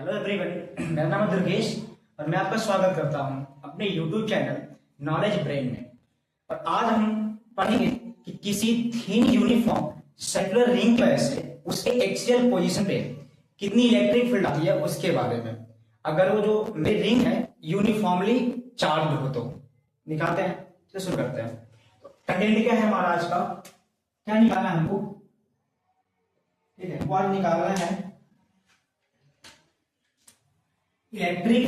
Hello everyone, मेरा नाम है दुर्गेश और मैं आपका स्वागत करता हूं अपने यूट्यूब चैनल नॉलेज ब्रेन में। और आज हम पढ़ेंगे कि किसी थिन यूनिफॉर्म सर्कुलर रिंग की वजह से उसके एक्सियल पोजीशन पे कितनी इलेक्ट्रिक फील्ड आती है उसके बारे में। अगर वो जो मेरी रिंग है यूनिफॉर्मली चार्ज हो तो निकालते हैं। तो शुरू करते हैं। तो कंटेंट क्या है हमारा आज का, क्या निकालना है हमको, ठीक है, वो आज निकालना है electric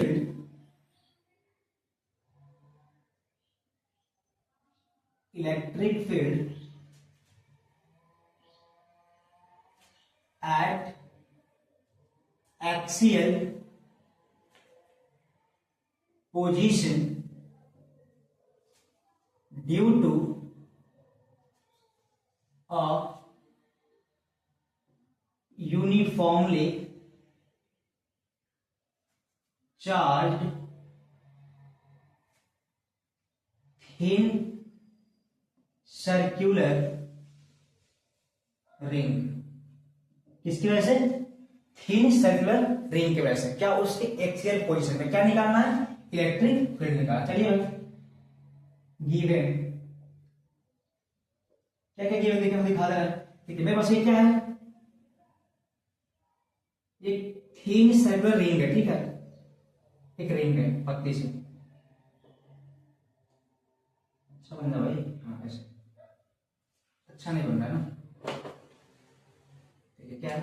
field at axial position due to a uniformly charged thin circular ring. किसकी वजह से? थिन सर्कुलर रिंग की वजह से। क्या? उसके एक्सियल पोजीशन में क्या निकालना है? इलेक्ट्रिक फील्ड निकालना। चलिए भाई, गिवन क्या क्या गिवन देखिए, हम दिखा रहे हैं। ठीक है, मेरे पास ये क्या है, एक थिन सर्कुलर रिंग है। ठीक है, एक रिंग है पतली सी। अच्छा बन रहा भाई, हाँ ऐसे अच्छा नहीं बन रहा है ना। ठीक है, क्या है,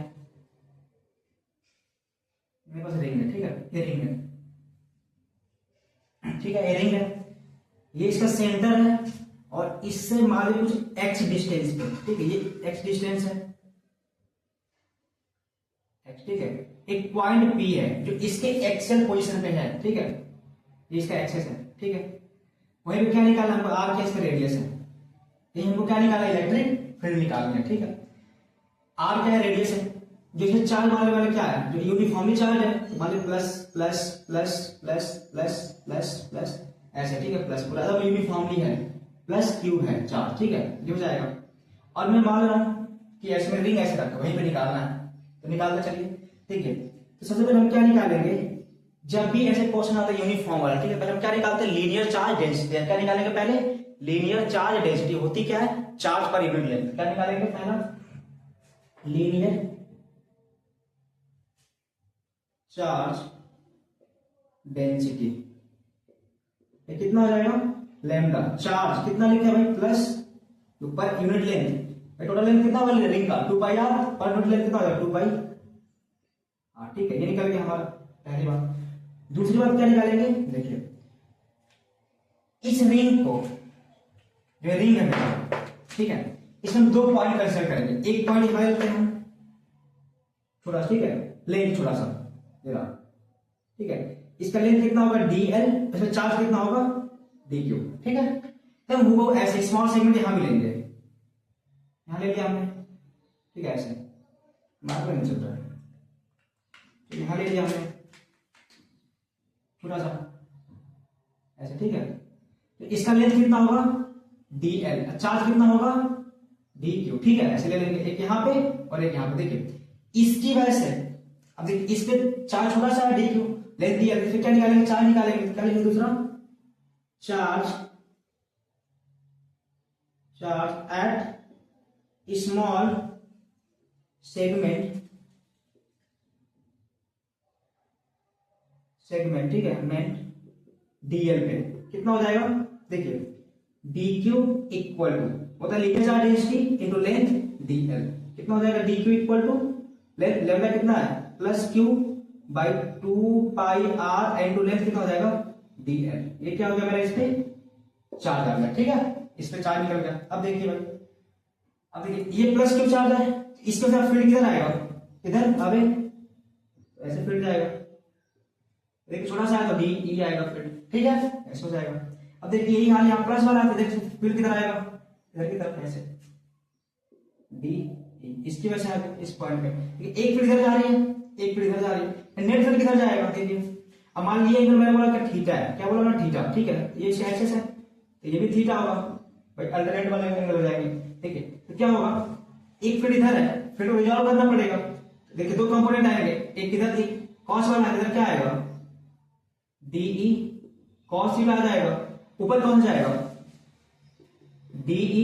मेरे पास रिंग है। ठीक है, ये रिंग है। ठीक है, ये रिंग है, ये इसका सेंटर है और इससे मान लो कुछ एक्स डिस्टेंस पे। ठीक है, ये एक्स डिस्टेंस है एक्स। ठीक है, एक पॉइंट पी है जो इसके एक्सियल पोजीशन पे है। ठीक है, ये इसका एक्सेस है। ठीक है, वहीं पे क्या निकालना हमको, आर क्या इसका रेडियस है। ये हमको क्या निकालना है, इलेक्ट्रिक फील्ड निकालनी है। ठीक है, आर क्या है, रेडियस है। जो इसमें चार्ज मारने वाला क्या है, जो यूनिफॉर्मली चार्ज है, मान लो plus plus plus plus plus plus plus ऐसे। ठीक है, प्लस पूरा एकदम यूनिफॉर्मली है, प्लस क्यू है चार्ज। ठीक है, ये हो जाएगा। और मैं मान रहा हूं कि ऐसे में रिंग ऐसे रखा, वहीं पे निकालना है तो निकालते चलिए। ठीक है, तो सबसे पहले हम क्या निकालेंगे, जब भी ऐसे क्वेश्चन आता है यूनिफॉर्म वाला। ठीक है, पहले हम क्या निकालते हैं, लीनियर चार्ज डेंसिटी। क्या निकालेंगे पहले, लीनियर चार्ज डेंसिटी होती क्या है, चार्ज पर यूनिट लेंथ। क्या निकालेंगे पहला, लीनियर चार्ज डेंसिटी। ये कितना हो जाएगा, लैम्डा। चार्ज कितना लिखे भाई, प्लस पर यूनिट लेंथ। टोटल लेंथ कितना होगा रिंग का, 2 पाई आर, पर यूनिट लेंथ कितना हो जाएगा, 2 पाई आर। ठीक है, ये निकल गया हमारा पहली बात। दूसरी बात क्या निकालेंगे, देखिए इस रिंग को, जो रिंग है मेरा, ठीक है, इसमें हम 2 पॉइंट कंसीडर करेंगे। एक पॉइंट हमारे लेते हैं छोटा, ठीक है, लेंथ छोटा सा दे रहा। ठीक है, इसका लेंथ कितना होगा, डीएल, इसमें चार्ज कितना होगा, डीक्यू। ठीक है, तो हम वो ऐसे स्मॉल सेगमेंट यहां भी लेंगे, यहां ले लिया हमने। ठीक है, ऐसे मार्कर नहीं चल रहा है, यहां ले लिया हमने छोटा सा ऐसे। ठीक है, तो इसका लेंथ कितना होगा, डीएल, चार्ज कितना होगा, डीक्यू। ठीक है, ऐसे ले लेंगे, एक यहां पे और एक यहां पे। देखिए इसकी वजह से, अब देखिए इस पे चार्ज छोटा सा है, डीक्यू, लेंथ डीएल। फिर क्या निकालेंगे, चार्ज निकालेंगे। क्या लिखेंगे दूसरा, चार्ज एट स्मॉल सेगमेंट। ठीक है, मेंट डीएल पे कितना हो जाएगा, देखिए डीक्यू इक्वल टू होता है linear charge density into length DL. कितना हो जाएगा, DQ equal to length, lambda कितना है, plus Q by 2 pi R into length कितना हो जाएगा, डीएल। ये क्या हो गया मेरा, इस पे चार्ज आ गया। ठीक है, इस पे चार्ज निकल गया। अब देखिए भाई, अब देखिए ये प्लस क्यू चार्ज है, इसके साथ फील्ड किधर आएगा, इधर। अब ऐसे फील्ड जाएगा, देखिए छोटा सा है तो डी ई आएगा फील्ड। ठीक है, ऐसे हो जाएगा। अब देखिए यही हाल यहाँ प्लस वाला है, तो देखिए फील्ड किधर आएगा, इधर की तरफ ऐसे डी ई। इसकी वजह से इस पॉइंट पे एक फील्ड इधर जा रही है, एक फील्ड इधर जा रही है, नेट फील्ड किधर जाएगा। देखिए अब मान लीजिए एंगल मैंने बोला कि थीटा है, क्या बोला मैं, थीटा। ठीक है, ये इसका एक्सिस है तो ये भी थीटा होगा भाई, अल्टरनेट वाले एंगल हो जाएंगे। ठीक है, तो क्या होगा, एक फील्ड इधर है, फील्ड को रिजॉल्व करना पड़ेगा। देखिए 2 कंपोनेंट आएंगे, एक इधर, एक कॉस वाला इधर क्या आएगा, डीई कॉस थीटा आ जाएगा, ऊपर कौन जाएगा, डीई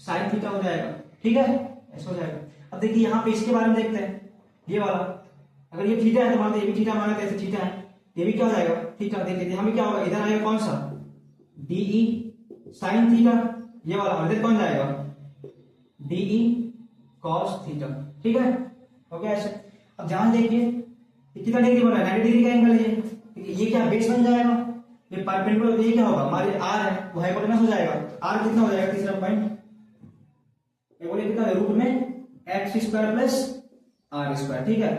साइन थीटा हो जाएगा। ठीक है, ऐसा हो जाएगा। अब देखिए यहाँ पे इसके बारे में देखते हैं, ये वाला अगर ये थीटा है तो मान ये भी थीटा, माना कैसे थीटा है, ये भी क्या हो जाएगा थीटा। देखिए यहाँ भी क्या होगा, इधर आएगा कौन सा, डीई साइन थीटा, ये वाला इधर कौन जाएगा, डीई कॉस थीटा। ठीक है, हो गया ऐसे। अब ध्यान देखिए कितना डिग्री बन रहा है, 90 डिग्री का एंगल है। ये क्या बेस बन जाएगा, ये परपेंडिकुलर, ये क्या होगा, हमारे आर है वो हाइपोटेनस हो जाएगा। आर कितना हो जाएगा, तीसरा पॉइंट ये बोले कितना, रूट में x square plus are square. ठीक है,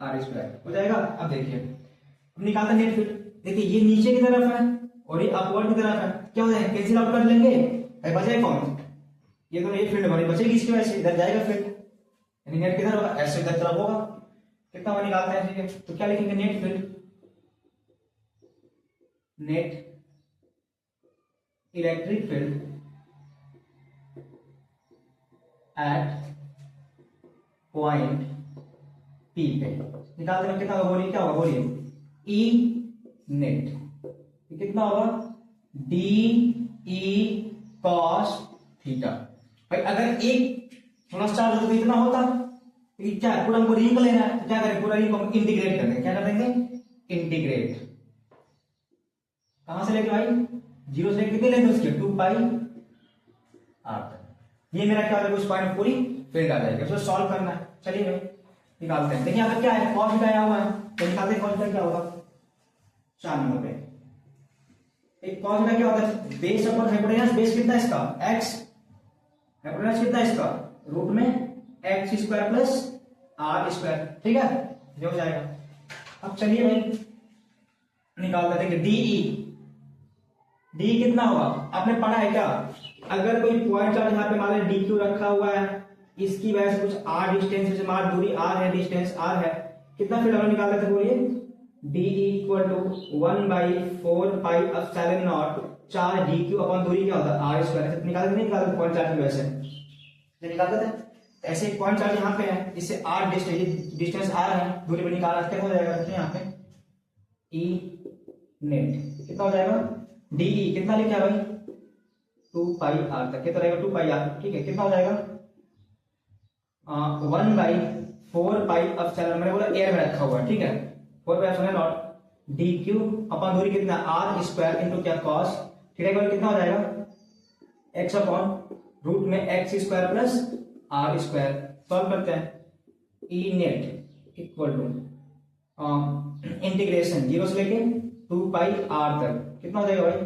आर स्क्वायर हो जाएगा। अब देखिए अब निकालते नेट फील्ड। देखिए ये नीचे की तरफ है और ये अपवर्ड की तरफ है, क्या हो जाएगा, कैंसिल आउट कर लेंगे, बचेगा कौन, ये तो नेट फील्ड हमारी बचेगी, इसकी वजह से इधर जाएगा फील्ड, यानी नेट किधर होगा, ऐसे इधर तरफ होगा। कितना हुआ निकालते हैं, ठीक है, तो क्या लिखेंगे, net field, net electric field eight point P पे निकालते हैं। कितना होगा बोलिए, क्या होगा बोलिए, ई नेट कितना होगा, डी ई कॉस थीटा। भाई अगर एक थोड़ा चार्ज होता तो इतना होता, क्या पूरा हमको रिंग लेना है, तो क्या करें, पूरा रिंग को इंटीग्रेट कर देंगे। क्या कर देंगे, इंटीग्रेट, कहां से लेके भाई, जीरो से लेके कितने लेंगे उसके, 2 पाई आर तक। ये मेरा क्या होगा, उस पॉइंट पूरी फील्ड आ जाएगी। उसको सॉल्व करना है, चलिए भाई निकालते हैं। देखिए यहाँ पे क्या है, कॉस थीटा आया हुआ है, तो निकालते हैं कॉस थीटा क्या होगा, 4 नंबर पे। एक कॉस थीटा क्या होता है, बेस अपन हाइपोटेनस, बेस कितना है इसका, एक्स, हाइपोटेनस कितना है इसका, रूट में x square plus are square. ठीक है, ये हो जाएगा। अब चलिए भाई निकालते हैं। देखिए डीई, डी कितना होगा, आपने पढ़ा है क्या, अगर कोई पॉइंट चार्ज यहाँ पे मान लीजिए डी क्यू रखा हुआ है, इसकी वजह से कुछ आर डिस्टेंस, जैसे मान दूरी आर है, डिस्टेंस आर है, कितना फील्ड हम निकाल लेते बोलिए, d equal to 1/4 pi epsilon not 4 d q upon दूरी क्या होता है आर स्क्वायर। निकालते नहीं निकालते पॉइंट चार्ज की वजह से निकालते थे। ऐसे एक पॉइंट चार्ज यहाँ पे है, इससे आर डिस्टेंस आर है, दूरी पे निकाला, कितना हो जाएगा, यहाँ पे ई नेट कितना हो जाएगा, डीई कितना लिखा है भाई, 2 पाई आर तक, कितना रहेगा 2 पाई आर। ठीक है, कितना हो जाएगा 1/4 पाई एप्सिलॉन, मैंने बोला एयर में रखा हुआ है, ठीक है, 4 pi epsilon not d q upon दूरी कितना आर स्क्वायर इंटू क्या कॉस थीटा, कितना हो जाएगा एक्स अपॉन रूट में x square plus are square. Solve करते हैं, E net equal to integration 0 से लेके 2 पाई आर तक, कितना हो जाएगा भाई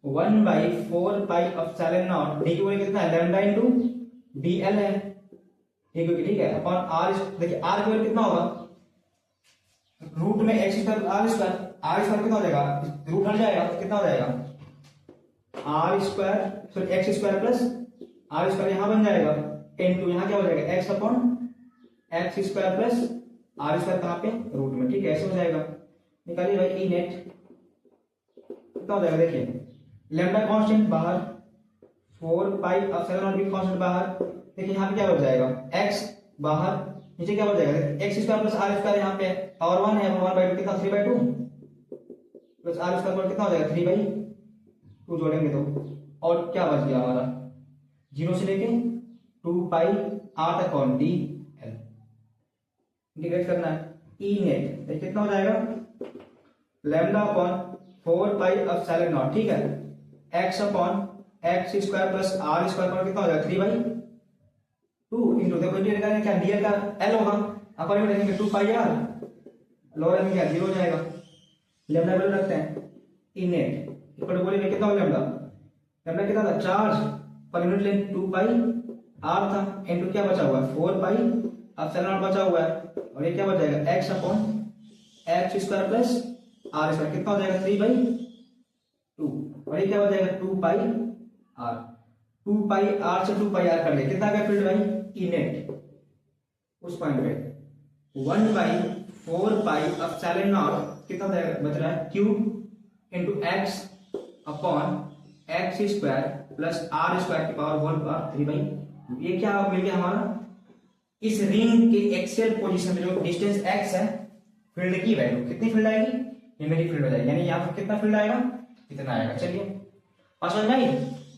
1/4 pi epsilon not d Q कितना है, लैम्डा इनटू डीएल है, ठीक है, ठीक है, अपॉन आर। देखिए आर की वैल्यू कितना होगा, रूट में x square R square, R square कितना हो जाएगा, रूट हट जाएगा, कितना हो जाएगा R square sorry X square plus are square, यहां बन जाएगा इनटू यहाँ क्या हो जाएगा x upon x square plus are square, कहां पे रूट में। ठीक है, ऐसे हो जाएगा। निकालिए भाई ई नेट कितना हो जाएगा, देखिए लैम्डा कांस्टेंट बाहर, 4 पाई एप्सिलॉन नॉट भी कांस्टेंट बाहर। देखिए यहाँ पे क्या हो जाएगा एक्स बाहर, नीचे क्या हो जाएगा X square plus are square, यहाँ पे पावर 1 है, 1/2 कितना 3/2 प्लस आर स्क्वायर कितना हो जाएगा 3/2 जोड़ेंगे तो, और क्या बच गया हमारा 0 से लेके 2 पाई आर तक कौन डी एल, इंटीग्रेट करना है। ई नेट कितना हो जाएगा lambda upon 4 pi epsilon naught, ठीक है, X upon x square plus are square पर कितना हो जाएगा 3/2 इंटू, देखो इंटीग्रेट क्या डीएल का एल होगा, अपन में रखेंगे 2 पाई आर, लोअर में क्या 0 हो जाएगा, लैम्डा वैल्यू रखते हैं ई नेट इक्वल टू बोलेंगे कितना हो लैम्डा, लैम्डा कितना था charge per unit length 2 pi R था, इनटू क्या बचा हुआ है 4 पाई एप्सिलॉन नॉट बचा हुआ है, और ये क्या बच जाएगा x upon x square plus are square, कितना हो जाएगा 3/2, और ये क्या हो जाएगा 2 पाई आर, 2 पाई आर से 2 पाई आर कर लिया, कितना का फील्ड भाई ई नेट उस पॉइंट पे 1/4 पाई एप्सिलॉन नॉट कितना बच रहा है cube into x upon x square plus are square की पावर होल पावर 3/2। ये क्या मिल गया हमारा, इस रिंग के एक्सियल पोजीशन में जो डिस्टेंस एक्स है फील्ड की वैल्यू, कितनी फील्ड आएगी, ये मेरी फील्ड हो जाएगी, यानी यहाँ पर कितना फील्ड आएगा, कितना आएगा। चलिए और समझ में आई,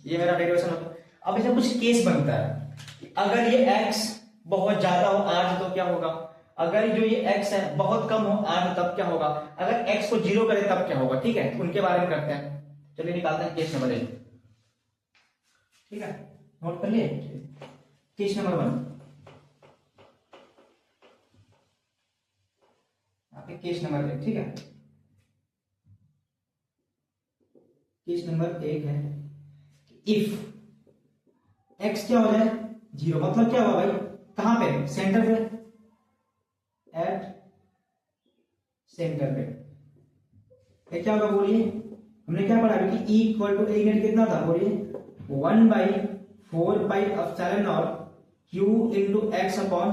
ये मेरा डेरिवेशन होता है। अब इसमें कुछ केस बनता है, अगर ये x बहुत ज्यादा हो r तो क्या होगा, अगर जो ये x है बहुत कम हो r तब क्या होगा, अगर x को 0 करे तब क्या होगा। ठीक है, उनके बारे में करते हैं। चलिए निकालते हैं केस नंबर 1। ठीक है, नोट कर लिए केस नंबर 1। आपके केस नंबर 1, ठीक है, केस नंबर 1 है इफ x क्या हो जाए 0, मतलब क्या हुआ भाई, कहां पे, सेंटर पे, एट सेंटर पे। ये क्या होगा बोलिए, हमने क्या पढ़ा कि E इक्वल टू ए कितना था बोलिए, 1/4 q into x upon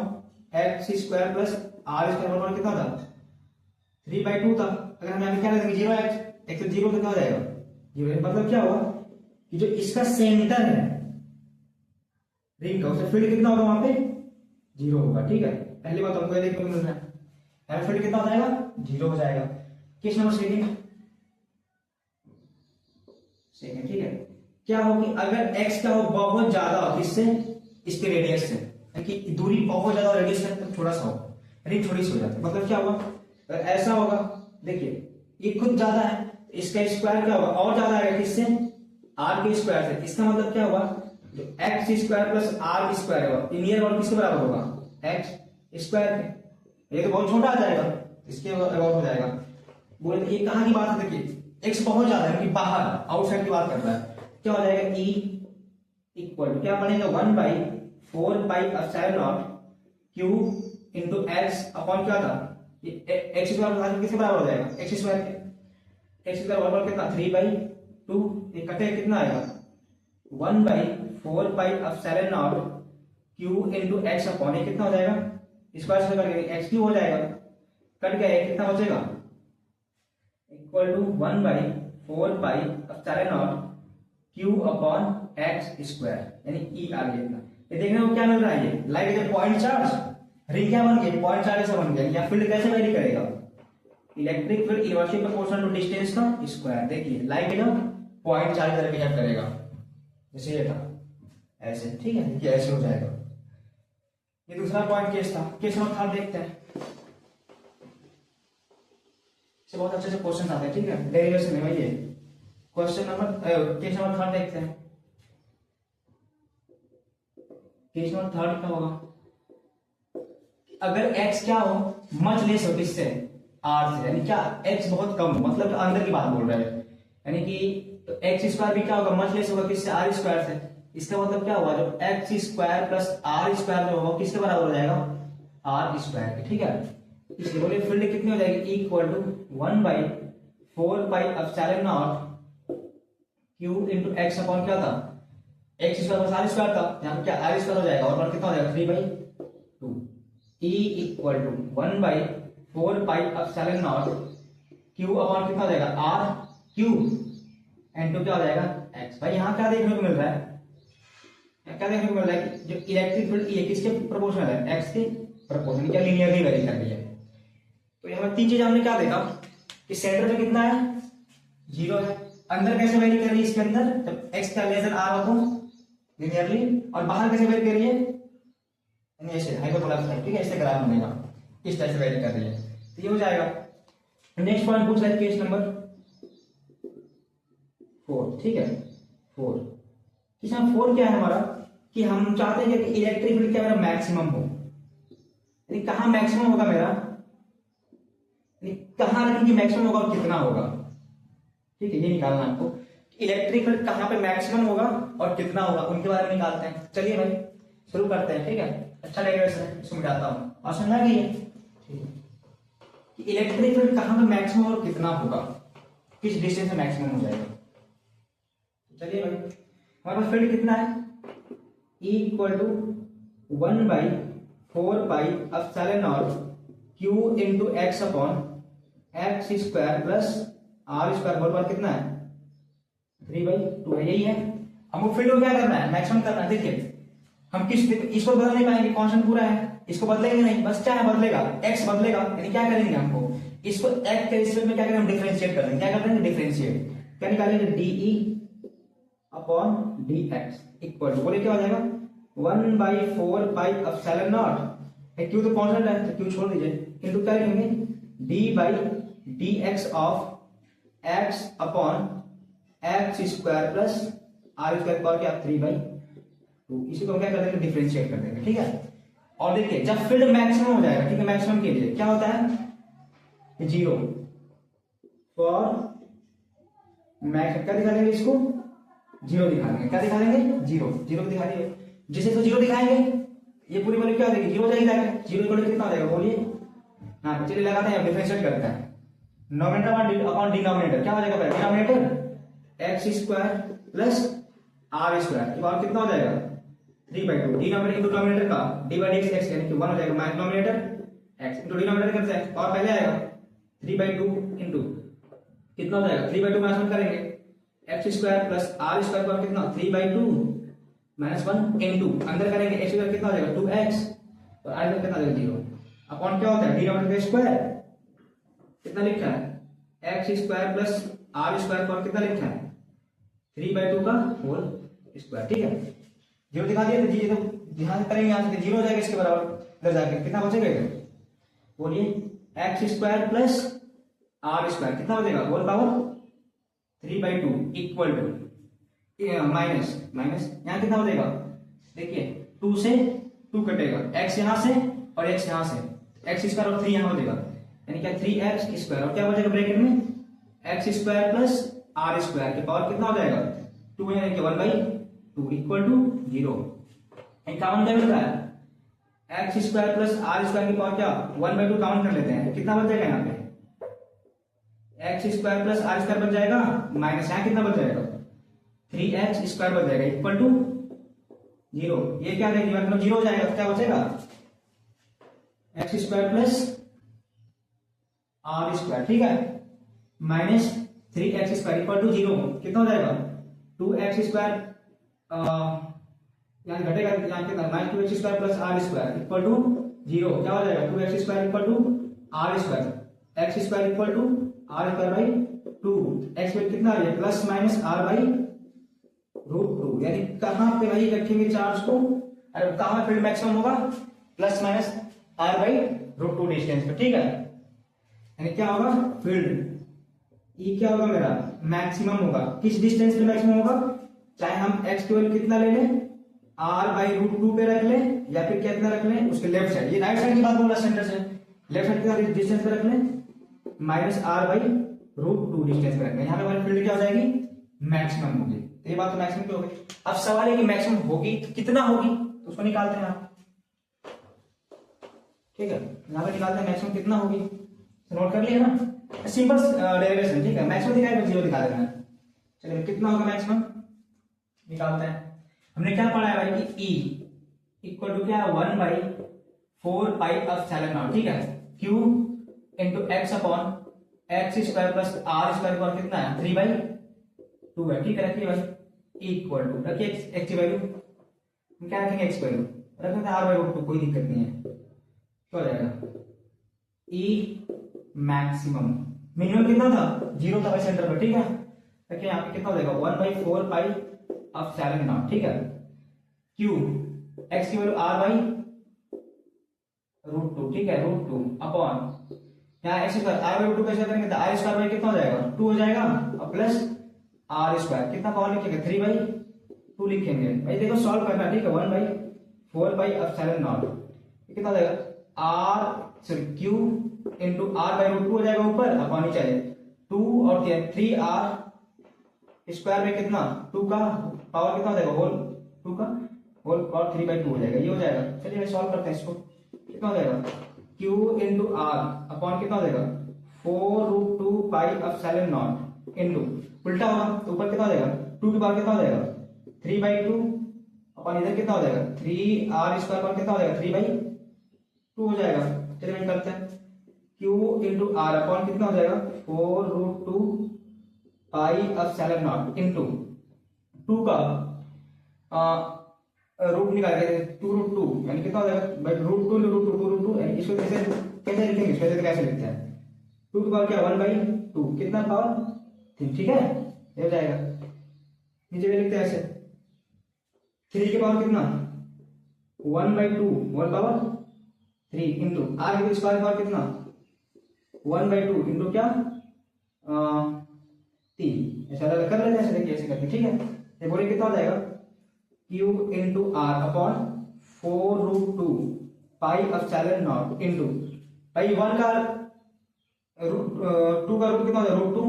x square plus are square बराबर कितना था, 3/2 था। अगर हम यहाँ क्या लिखेंगे 0x, x तो 0 तो क्या हो जाएगा 0, मतलब क्या हुआ कि जो इसका सेंटर है रिंग का, उसका फील्ड कितना होगा वहां पे 0 होगा। ठीक है, पहली बात हमको देखने को मिल रहा है, फील्ड कितना हो जाएगा 0 हो जाएगा। केस नंबर सेकंड, ठीक है, क्या हो कि अगर x क्या हो बहुत ज्यादा हो, किससे, इसके रेडियस से, कि दूरी बहुत ज्यादा रेडियस से तो थोड़ा सा हो, यानी थोड़ी सी हो जाती है, मतलब क्या होगा, अगर ऐसा होगा, देखिए ये खुद ज्यादा है, इसका स्क्वायर क्या होगा और ज्यादा आएगा, किससे, r के स्क्वायर से। इसका मतलब क्या होगा, जो x square plus are square होगा, नियर अबाउट किसके बराबर होगा, एक्स स्क्वायर के। ये तो बहुत छोटा आ जाएगा, इसके अबाउट हो जाएगा। बोले तो ये कहां की बात है, देखिए एक्स बहुत ज्यादा है कि बाहर आउटसाइड की बात कर रहा है, क्या हो जाएगा e इक्वल टू क्या बनेगा 1/4 q इंटू एक्स अपॉन क्या था, एक्स स्क्वायर किसके बराबर हो जाएगा, एक्स स्क्वायर के, एक्स स्क्वायर बराबर कितना 3/2, ये कटे कितना आएगा 1/4 q इंटू एक्स अपॉन, ये कितना हो जाएगा, स्क्वायर से करके एक्स क्यूब हो जाएगा, कट गया, ये कितना बचेगा equal to 1/4 q upon x square, यानी e आ गया इतना। ये देखने को क्या मिल रहा है, ये लाइक जब पॉइंट चार्ज, रिंग क्या बन गया, पॉइंट चार्ज ऐसा बन गया। या फील्ड कैसे वैरी करेगा, electric field inversely proportional to distance का स्क्वायर। देखिए लाइक है ना, पॉइंट चार्ज तरह बिहेव करेगा, जैसे ये था ऐसे, ठीक है, देखिए ऐसे हो जाएगा। ये दूसरा पॉइंट केस था। केस नंबर 3 देखते हैं, से बहुत अच्छे से क्वेश्चन आते हैं, ठीक है, डेरिवेशन में ये क्वेश्चन नंबर, केस नंबर 3 देखते हैं। केस नंबर 3 क्या होगा, अगर x क्या हो मच लेस हो किससे, r से, यानी क्या x बहुत कम हो, मतलब अंदर की बात बोल रहे हैं, यानी कि तो x स्क्वायर भी क्या होगा मच लेस होगा किससे, r स्क्वायर से। इसका मतलब क्या हुआ, जो x square plus r square जो होगा किसके बराबर हो जाएगा, r स्क्वायर के। ठीक है, इसलिए बोले फील्ड कितनी हो जाएगी, equal to 1/4 q into x upon क्या था, x square plus are square था, यहाँ पे क्या आर स्क्वायर हो जाएगा, और कितना हो जाएगा 3/2। e equal to 1/4 q upon कितना हो जाएगा r क्यूब इंटू क्या हो जाएगा x। भाई यहाँ क्या देखने को मिल रहा है, क्या देखने को मिल रहा है कि जो इलेक्ट्रिक फील्ड ये किसके प्रोपोर्शनल है, x के प्रोपोर्शनल, क्या लीनियरली वेरी कर रही है। तो यहाँ 3 चीज हमने क्या देखा कि सेंटर में कितना है 0 है, अंदर कैसे वेरी कर रही है, इसके अंदर जब x का लेस देन r हो तो लीनियरली, और बाहर कैसे वेरी कर रही है, ऐसे हाइपोथैलेमस है, ठीक है, इससे ग्राफ बनेगा, इस तरह से वेरी कर रही है, तो ये हो जाएगा। नेक्स्ट पॉइंट पूछ रहा है केस नंबर 4, ठीक है 4। केस नंबर 4 क्या है हमारा, कि हम चाहते हैं कि इलेक्ट्रिक फील्ड क्या मेरा मैक्सिमम हो, यानी कहां मैक्सिमम होगा मेरा, यानी कहां रखेंगे मैक्सिमम होगा और कितना होगा, ठीक है, ये निकालना है आपको, इलेक्ट्रिक फील्ड कहां पे मैक्सिमम होगा और कितना होगा, उनके बारे में निकालते हैं। चलिए भाई शुरू करते हैं, ठीक है, अच्छा डेरिवेशन है, इसको मिटाता हूं और समझा गई है, ठीक है, कि इलेक्ट्रिक फील्ड कहां पे मैक्सिमम और कितना होगा, किस डिस्टेंस में मैक्सिमम हो जाएगा। चलिए भाई हमारे पास फील्ड कितना है, E equal to 1/4 q into x upon x square plus are square whole पर कितना है 3/2 है, यही है। हमको फील्ड को क्या करना है, मैक्सिमम करना है। देखिए हम किस इसको बदल नहीं पाएंगे, कांस्टेंट पूरा है, इसको बदलेंगे नहीं, बस क्या है बदलेगा, x बदलेगा, यानी क्या करेंगे हमको इसको x के रिस्पेक्ट में क्या करेंगे, हम डिफरेंशिएट कर देंगे। क्या कर देंगे, डिफरेंशिएट। क्या निकालेंगे, d upon d x equal to, बोले क्या हो जाएगा 1/4 पाई एप्सिलॉन नॉट, क्यू तो कांस्टेंट है तो क्यू छोड़ दीजिए, इनटू क्या लिखेंगे d by d x of x upon x square plus are square power क्या 3/2, इसी को हम क्या कर देंगे, डिफरेंशिएट कर देंगे। ठीक है, और देखिए जब फील्ड मैक्सिमम हो जाएगा, ठीक है, मैक्सिमम के लिए क्या होता है 0 फॉर मैक्स, क्या दिखा देंगे इसको 0 दिखा देंगे, क्या दिखा देंगे 0 दिखा दिए, जिसे तो 0 दिखाएंगे ये पूरी वैल्यू क्या हो जाएगी 0 हो जाएगी, डायरेक्ट 0 इक्वल टू कितना हो जाएगा बोलिए, हाँ चलिए लगाते हैं, डिफरेंशिएट करते हैं, नोमिनेटर अपॉन डिनोमिनेटर, क्या हो जाएगा पहले denominator x square plus are square, और कितना हो जाएगा 3/2, डिनोमिनेटर इनटू डिनोमिनेटर का डी बाई डी एक्स यानी कि 1 हो जाएगा, minus denominator x into denominator करते हैं, और पहले आएगा 3/2 इनटू कितना हो जाएगा 3/2 माइनस 1 करेंगे x square plus are square पर कितना 3/2 माइनस 1 इनटू अंदर करेंगे एक्स स्क्वायर कितना हो जाएगा 2x और आर स्क्वायर कितना हो जाएगा 0, अपॉन क्या होता है डिनोमिनेटर का स्क्वायर कितना लिखा है x square plus are square पर कितना लिखा है 3/2 का होल स्क्वायर। ठीक है, 0 दिखा दिया तो जी, तो ध्यान करेंगे यहाँ से 0 हो जाएगा, इसके बराबर इधर जाके कितना बचेगा इधर बोलिए x square plus are square कितना बचेगा whole power 3/2 equal to minus यहाँ कितना बचेगा, देखिए 2 से 2 कटेगा, x यहाँ से और x यहाँ से, x स्क्वायर और 3 यहाँ बचेगा, यानी क्या 3x स्क्वायर, और क्या बचेगा ब्रैकेट में x square plus are square की पावर कितना हो जाएगा 2 यानी कि 1/2 इक्वल टू 0, कॉमन क्या मिल रहा है x square plus are square की पावर क्या 1/2 कॉमन कर लेते हैं, कितना बच जाएगा यहाँ पे x square plus are square बच जाएगा, माइनस यहाँ कितना बच जाएगा 3x स्क्वायर बच जाएगा इक्वल टू 0, ये क्या रहेगा मतलब 0 हो जाएगा, तो क्या बचेगा x square plus are square, ठीक है, minus 3x square equal to 0, कितना हो जाएगा 2x स्क्वायर यहाँ घटेगा, यहाँ कितना minus 2x square plus are square equal to 0, क्या हो जाएगा 2x square equal to r square, x square equal to r square by 2, x square कितना आ गया प्लस माइनस आर बाई √2, यानी कहां पे भाई रखेंगे चार्ज को, अरे कहां फील्ड मैक्सिमम होगा plus minus r by √2 distance पे। ठीक है, यानी क्या होगा फील्ड ई क्या होगा मेरा मैक्सिमम होगा, किस डिस्टेंस पे मैक्सिमम होगा, चाहे हम एक्स की वैल्यू कितना ले लें आर बाई √2 पे रख लें या फिर कितना रख लें उसके लेफ्ट साइड, ये राइट साइड की बात बोला सेंटर से, लेफ्ट साइड कितना डिस्टेंस पे रख लें माइनस आर बाई √2 डिस्टेंस पे रख लें, यहाँ पे हमारी फील्ड क्या हो जाएगी मैक्सिमम होगी, तो ये बात तो मैक्सिमम की होगी। अब सवाल है कि मैक्सिमम होगी तो कितना होगी, तो उसको निकालते हैं आप, ठीक है, यहाँ पे निकालते हैं मैक्सिमम कितना होगी, नोट कर लिया ना, सिंपल डेरिवेशन। ठीक है, मैक्सिमम दिखाएगा 0 दिखा देना है, चलिए कितना होगा मैक्सिमम निकालते हैं। हमने क्या पढ़ा है भाई कि E इक्वल टू क्या है 1/4 पाई एप्सिलॉन नॉट, ठीक है, Q into x upon x square plus are square पर कितना है 3/2 है। ठीक है, रखिए भाई इक्वल टू रखिए एक्स की वैल्यू, हम क्या रखेंगे एक्स वैल्यू रखेंगे r/√2, कोई दिक्कत नहीं है, क्या हो जाएगा ई मैक्सिमम, मिनिमम कितना था 0 था भाई सेंटर पर। ठीक है, रखिए यहाँ पे कितना हो जाएगा 1/4 पाई एप्सिलॉन नॉट, ठीक है, Q एक्स की वैल्यू r/√2, ठीक है, √2 अपॉन यहाँ एक्स स्क्वायर r/√2 कैसे करेंगे तो आर स्क्वायर बाई कितना हो जाएगा 2 हो जाएगा और प्लस आर स्क्वायर कितना पावर लिखेंगे 3/2 लिखेंगे भाई, देखो सॉल्व करना, ठीक है, 1/4 पाई एप्सिलॉन नॉट कितना हो जाएगा are sorry Q into r/√2 हो जाएगा ऊपर अपॉन नीचे 2 और 3r स्क्वायर में कितना 2 का पावर कितना हो जाएगा होल 2 का होल और 3/2 हो जाएगा, ये हो जाएगा। चलिए भाई सॉल्व करते हैं इसको, कितना हो जाएगा Q इंटू आर अपॉन कितना हो जाएगा 4√2 पाई एप्सिलॉन नॉट इंटू उल्टा होगा तो ऊपर कितना हो जाएगा 2 की पावर कितना हो जाएगा 3/2 अपॉन इधर कितना हो जाएगा 3r स्क्वायर पर कितना हो जाएगा 3/2 हो जाएगा। चलिए हम करते हैं Q इंटू आर अपॉन कितना हो जाएगा 4√2 पाई एप्सिलॉन नॉट इंटू 2 का रूट निकाल के 2√2 यानी कितना हो जाएगा भाई √2 √2 2√2 इसको कैसे कैसे लिखेंगे इसको कैसे लिखते हैं 2 की पावर क्या 1/2 कितना पावर 3 ठीक है ये हो जाएगा नीचे में लिखते हैं ऐसे 3 की पावर कितना 1/2 1 पावर 3 इंटू आर की स्क्वायर पावर कितना 1/2 इंटू क्या 3 ऐसा कर लेते हैं ऐसे देखिए ऐसे करके ठीक है ये बोले कितना हो जाएगा Q into r upon 4√2 pi epsilon naught into भाई 1 का रूट 2 का रूट कितना हो जाएगा √2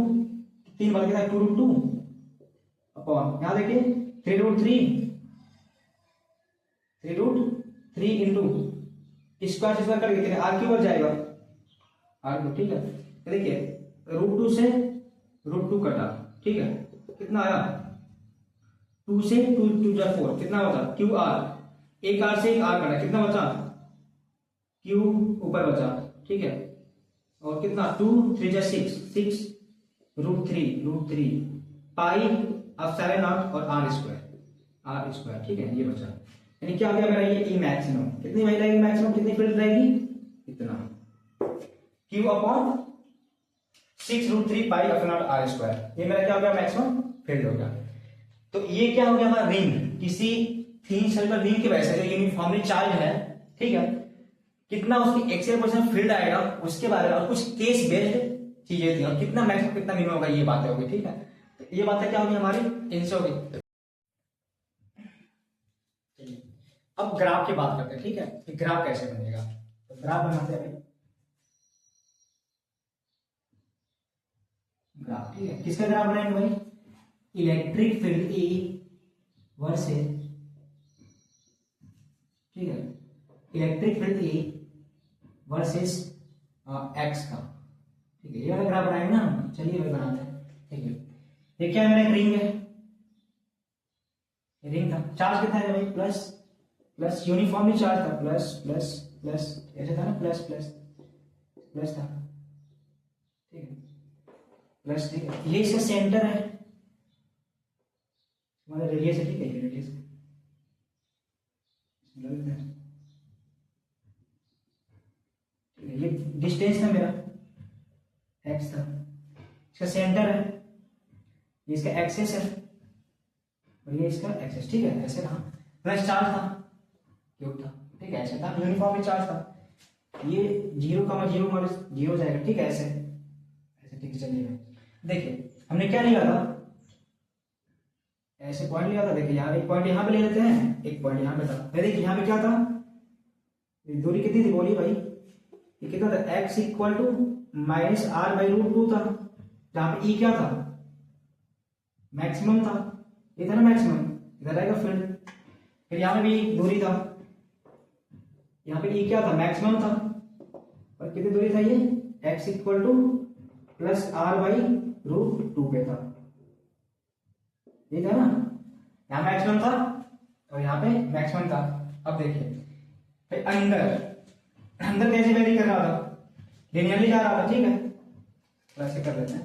3 बार कितना है 2√2 अपॉन यहाँ देखिए 3√3 इंटू स्क्वायर स्क्वायर करके कितने आर क्यूब बच जाएगा आर क्यूब ठीक है तो देखिए √2 से √2 कटा ठीक है कितना आया 2 से 2 जा 4 कितना बचा क्यू आर एक आर से एक आर कटा कितना बचा क्यू ऊपर बचा ठीक है और कितना 2 3 जा 6 √3 पाई एप्सिलॉन नॉट और आर स्क्वायर ठीक है ये बचा यानी क्या हो गया मेरा ये ई मैक्सिमम कितनी वही रहेगी मैक्सिमम कितनी फील्ड रहेगी इतना q upon 6√3 pi epsilon naught r square ये मेरा क्या हो गया मैक्सिमम फील्ड हो गया तो ये क्या हो गया हमारा रिंग किसी थिन सर्कल रिंग की वजह से जो यूनिफॉर्मली चार्ज है ठीक है कितना उसकी एक्सियल पोजीशन फील्ड आएगा उसके बारे में और कुछ केस बेस्ड चीजें थी और कितना मैक्सिमम कितना मिनिमम होगा ये बातें होगी ठीक है तो ये बातें क्या होगी हमारी इनसे होगी अब ग्राफ की बात करते हैं ठीक है कि ग्राफ कैसे बनेगा तो ग्राफ बनाते हैं ग्राफ ठीक है किसका ग्राफ बनाएंगे भाई इलेक्ट्रिक फील्ड E वर्सेस ठीक है electric field E versus x का ठीक है ये वाला ग्राफ बनाएंगे ना चलिए भाई बनाते हैं ठीक है ये क्या है मेरा रिंग है रिंग था चार्ज कितना है भाई प्लस यूनिफॉर्मली चार्ज था प्लस ऐसे था ना प्लस था ठीक है प्लस ठीक है ये इसका सेंटर है हमारा रेडियस है ठीक है ये रेडियस ये डिस्टेंस था मेरा एक्स था इसका सेंटर है ये इसका एक्सेस है और ये इसका एक्सेस ठीक है ऐसे रहा प्लस चार्ज था क्यूब था ठीक है ऐसे था यूनिफॉर्मली चार्ज था ये 0,0 जाएगा ठीक है ऐसे ठीक है चलिए देखिए हमने क्या लिया था ऐसे पॉइंट लिया था देखिए यहाँ एक पॉइंट यहाँ पे ले लेते हैं एक पॉइंट यहाँ पे था देखिए यहाँ पे क्या था दूरी कितनी थी बोली भाई ये कितना था x इक्वल टू -r/√2 था जहाँ पे E क्या था मैक्सिमम था ये था ना मैक्सिमम इधर आएगा फील्ड फिर यहाँ पे भी दूरी था यहाँ पे E क्या था मैक्सिमम था और कितनी दूरी था ये x इक्वल टू +r/√2 पे था ठीक है ना यहाँ मैक्सिमम था और यहाँ पे मैक्सिमम था अब देखिए अंदर कैसे वेरी कर रहा था लिनियरली जा रहा था ठीक है तो ऐसे कर लेते हैं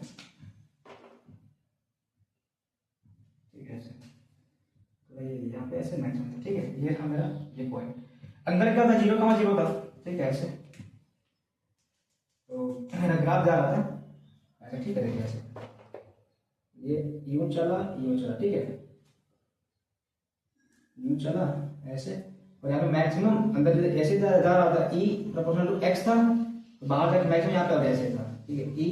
ठीक है तो यहाँ पे ऐसे मैक्सिमम था ठीक है ये था मेरा ये पॉइंट अंदर क्या था 0,0 था ठीक है ऐसे तो मेरा ग्राफ जा रहा था ऐसे ठीक है देखिए ऐसे ये यूं चला ठीक है यूं चला ऐसे और यहाँ पे मैक्सिमम अंदर ऐसे जा रहा था E प्रोपोर्शनल टू x था तो बाहर जाकर मैक्सिमम यहाँ पे और ऐसे था ठीक है E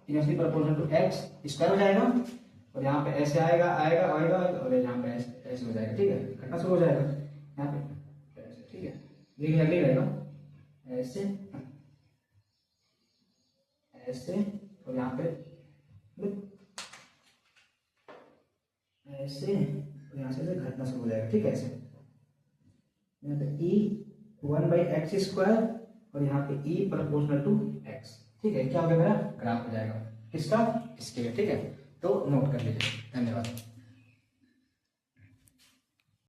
inversely proportional to x square हो जाएगा और यहाँ पे ऐसे आएगा और यहाँ पे ऐसे हो जाएगा ठीक है इकट्ठा शुरू हो जाएगा यहाँ पे ऐसे ठीक है ये अगले रहेगा ऐसे और यहाँ पे ऐसे और यहाँ से घटना शुरू हो जाएगा ठीक है ऐसे यहाँ पे E 1/x² और यहाँ पे E प्रोपोर्शनल टू x ठीक है क्या हो गया मेरा ग्राफ हो जाएगा किसका इसके ठीक है तो नोट कर लीजिए धन्यवाद।